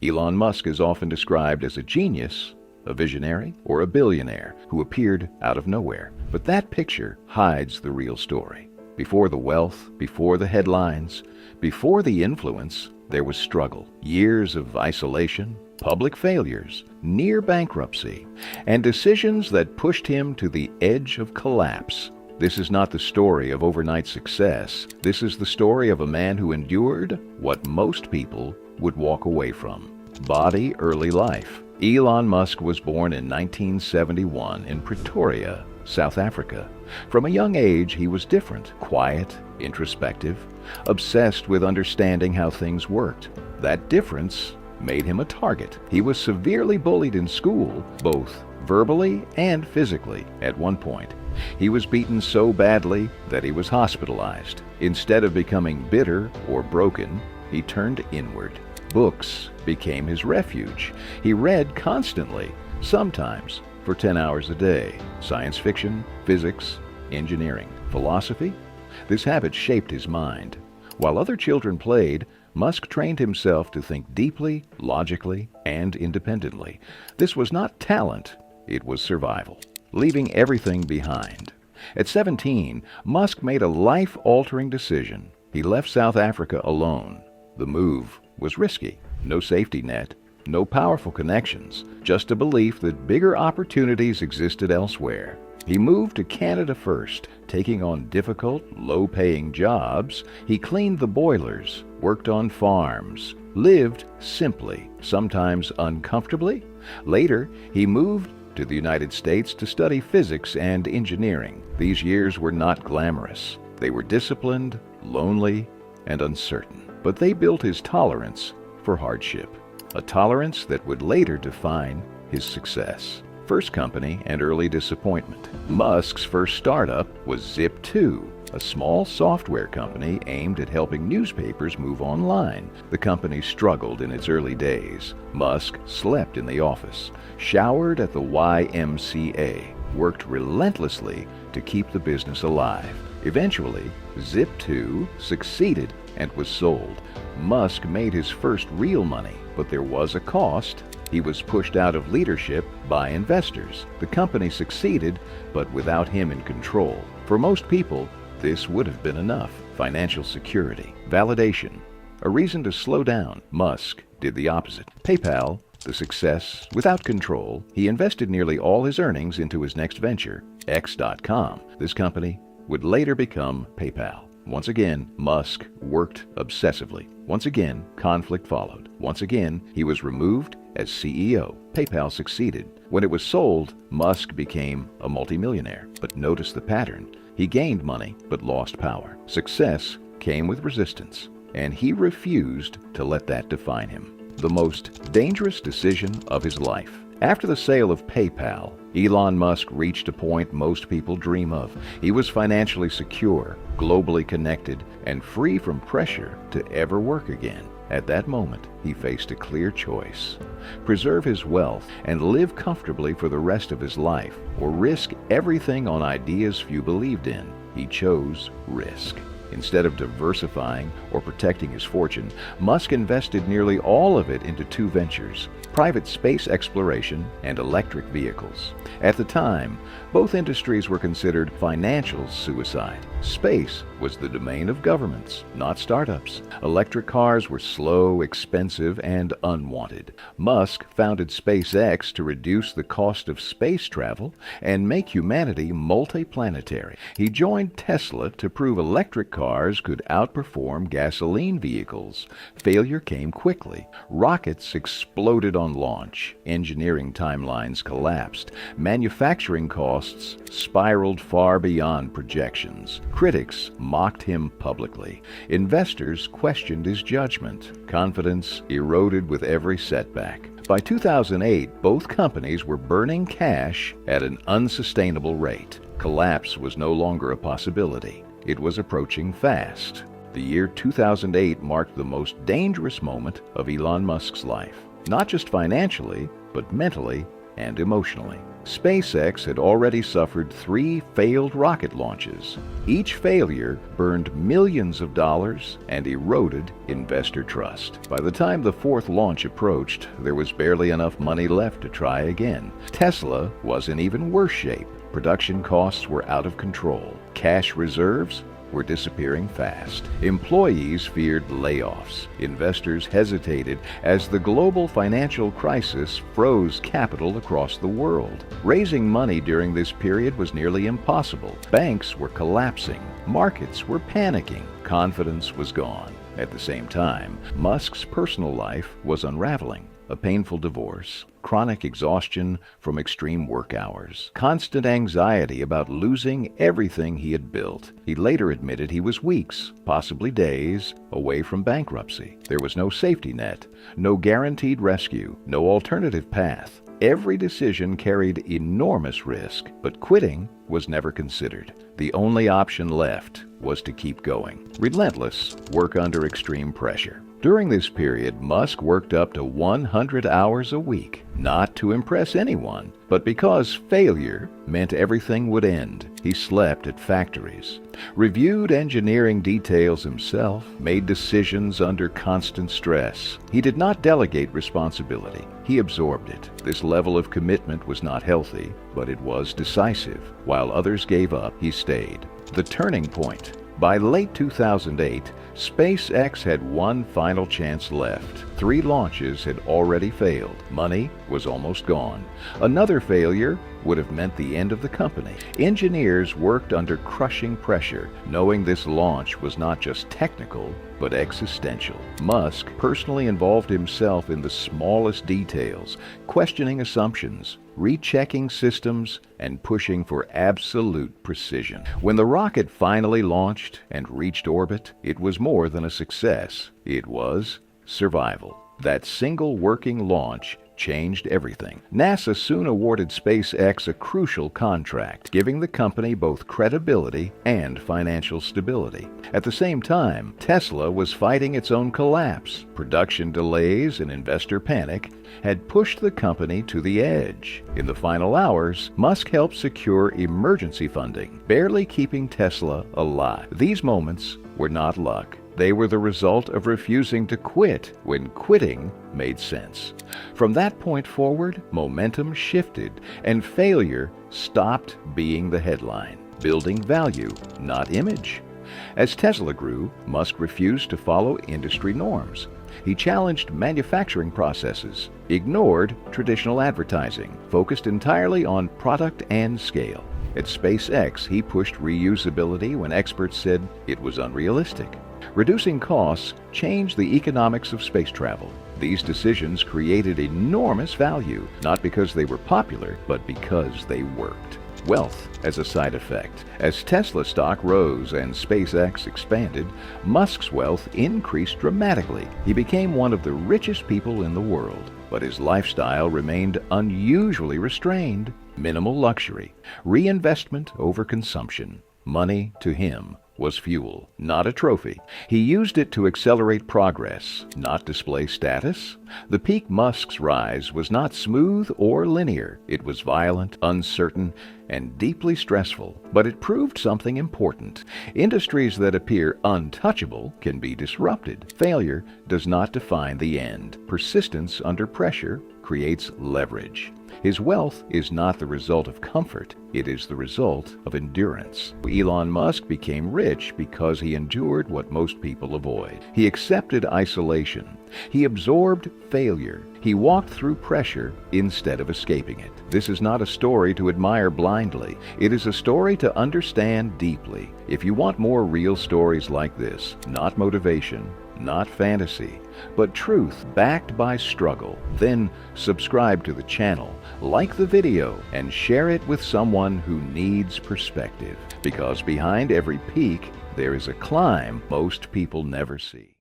Elon Musk is often described as a genius, a visionary, or a billionaire who appeared out of nowhere. But that picture hides the real story. Before the wealth, before the headlines, before the influence, there was struggle, years of isolation, public failures, near bankruptcy, and decisions that pushed him to the edge of collapse. This is not the story of overnight success. This is the story of a man who endured what most people would walk away from. Body early life. Elon Musk was born in 1971 in Pretoria, South Africa. From a young age, he was different, quiet, introspective, obsessed with understanding how things worked. That difference made him a target. He was severely bullied in school, both verbally and physically. At one point, he was beaten so badly that he was hospitalized. Instead of becoming bitter or broken, he turned inward. Books became his refuge. He read constantly, sometimes for 10 hours a day. Science fiction, physics, engineering, philosophy. This habit shaped his mind. While other children played, Musk trained himself to think deeply, logically, and independently. This was not talent, it was survival, leaving everything behind. At 17, Musk made a life-altering decision. He left South Africa alone. The move was risky. No safety net, no powerful connections, just a belief that bigger opportunities existed elsewhere. He moved to Canada first, taking on difficult, low-paying jobs. He cleaned the boilers, worked on farms, lived simply, sometimes uncomfortably. Later, he moved to the United States to study physics and engineering. These years were not glamorous. They were disciplined, lonely, and uncertain. But they built his tolerance for hardship, a tolerance that would later define his success. First company and early disappointment. Musk's first startup was Zip2, a small software company aimed at helping newspapers move online. The company struggled in its early days. Musk slept in the office, showered at the YMCA, worked relentlessly to keep the business alive. Eventually, Zip2 succeeded and was sold. Musk made his first real money, but there was a cost. He was pushed out of leadership by investors. The company succeeded, but without him in control. For most people, this would have been enough. Financial security, validation, a reason to slow down. Musk did the opposite. PayPal, the success without control. He invested nearly all his earnings into his next venture, X.com. This company would later become PayPal. Once again, Musk worked obsessively. Once again, conflict followed. Once again, he was removed as CEO. PayPal succeeded. When it was sold, Musk became a multimillionaire. But notice the pattern. He gained money, but lost power. Success came with resistance, and he refused to let that define him. The most dangerous decision of his life. After the sale of PayPal, Elon Musk reached a point most people dream of. He was financially secure, globally connected, and free from pressure to ever work again. At that moment, he faced a clear choice: preserve his wealth and live comfortably for the rest of his life, or risk everything on ideas few believed in. He chose risk. Instead of diversifying or protecting his fortune, Musk invested nearly all of it into two ventures: private space exploration and electric vehicles. At the time, both industries were considered financial suicide. Space was the domain of governments, not startups. Electric cars were slow, expensive, and unwanted. Musk founded SpaceX to reduce the cost of space travel and make humanity multiplanetary. He joined Tesla to prove electric cars could outperform gasoline vehicles. Failure came quickly. Rockets exploded on launch. Engineering timelines collapsed. Manufacturing costs spiraled far beyond projections. Critics mocked him publicly. Investors questioned his judgment. Confidence eroded with every setback. By 2008, both companies were burning cash at an unsustainable rate. Collapse was no longer a possibility. It was approaching fast. The year 2008 marked the most dangerous moment of Elon Musk's life. Not just financially, but mentally and emotionally. SpaceX had already suffered 3 failed rocket launches. Each failure burned millions of dollars and eroded investor trust. By the time the 4th launch approached, there was barely enough money left to try again. Tesla was in even worse shape. Production costs were out of control. Cash reserves were disappearing fast. Employees feared layoffs. Investors hesitated as the global financial crisis froze capital across the world. Raising money during this period was nearly impossible. Banks were collapsing. Markets were panicking. Confidence was gone. At the same time, Musk's personal life was unraveling. A painful divorce, chronic exhaustion from extreme work hours, constant anxiety about losing everything he had built. He later admitted he was weeks, possibly days, away from bankruptcy. There was no safety net, no guaranteed rescue, no alternative path. Every decision carried enormous risk, but quitting was never considered. The only option left was to keep going. Relentless work under extreme pressure. During this period, Musk worked up to 100 hours a week, not to impress anyone, but because failure meant everything would end. He slept at factories, reviewed engineering details himself, made decisions under constant stress. He did not delegate responsibility. He absorbed it. This level of commitment was not healthy, but it was decisive. While others gave up, he stayed. The turning point. By late 2008, SpaceX had one final chance left. 3 launches had already failed. Money was almost gone. Another failure would have meant the end of the company. Engineers worked under crushing pressure, knowing this launch was not just technical, but existential. Musk personally involved himself in the smallest details, questioning assumptions, rechecking systems, and pushing for absolute precision. When the rocket finally launched and reached orbit, it was more than a success. It was survival. That single working launch changed everything. NASA soon awarded SpaceX a crucial contract, giving the company both credibility and financial stability. At the same time, Tesla was fighting its own collapse. Production delays and investor panic had pushed the company to the edge. In the final hours, Musk helped secure emergency funding, barely keeping Tesla alive. These moments were not luck. They were the result of refusing to quit when quitting made sense. From that point forward, momentum shifted and failure stopped being the headline, building value, not image. As Tesla grew, Musk refused to follow industry norms. He challenged manufacturing processes, ignored traditional advertising, focused entirely on product and scale. At SpaceX, he pushed reusability when experts said it was unrealistic. Reducing costs changed the economics of space travel. These decisions created enormous value, not because they were popular, but because they worked. Wealth as a side effect. As Tesla stock rose and SpaceX expanded, Musk's wealth increased dramatically. He became one of the richest people in the world, but his lifestyle remained unusually restrained. Minimal luxury, reinvestment over consumption. Money, to him, was fuel, not a trophy. He used it to accelerate progress, not display status. The peak Musk's rise was not smooth or linear. It was violent, uncertain, and deeply stressful. But it proved something important. Industries that appear untouchable can be disrupted. Failure does not define the end. Persistence under pressure creates leverage. His wealth is not the result of comfort, it is the result of endurance. Elon Musk became rich because he endured what most people avoid. He accepted isolation. He absorbed failure. He walked through pressure instead of escaping it. This is not a story to admire blindly. It is a story to understand deeply. If you want more real stories like this, not motivation, not fantasy, but truth backed by struggle, then subscribe to the channel, like the video, and share it with someone who needs perspective. Because behind every peak, there is a climb most people never see.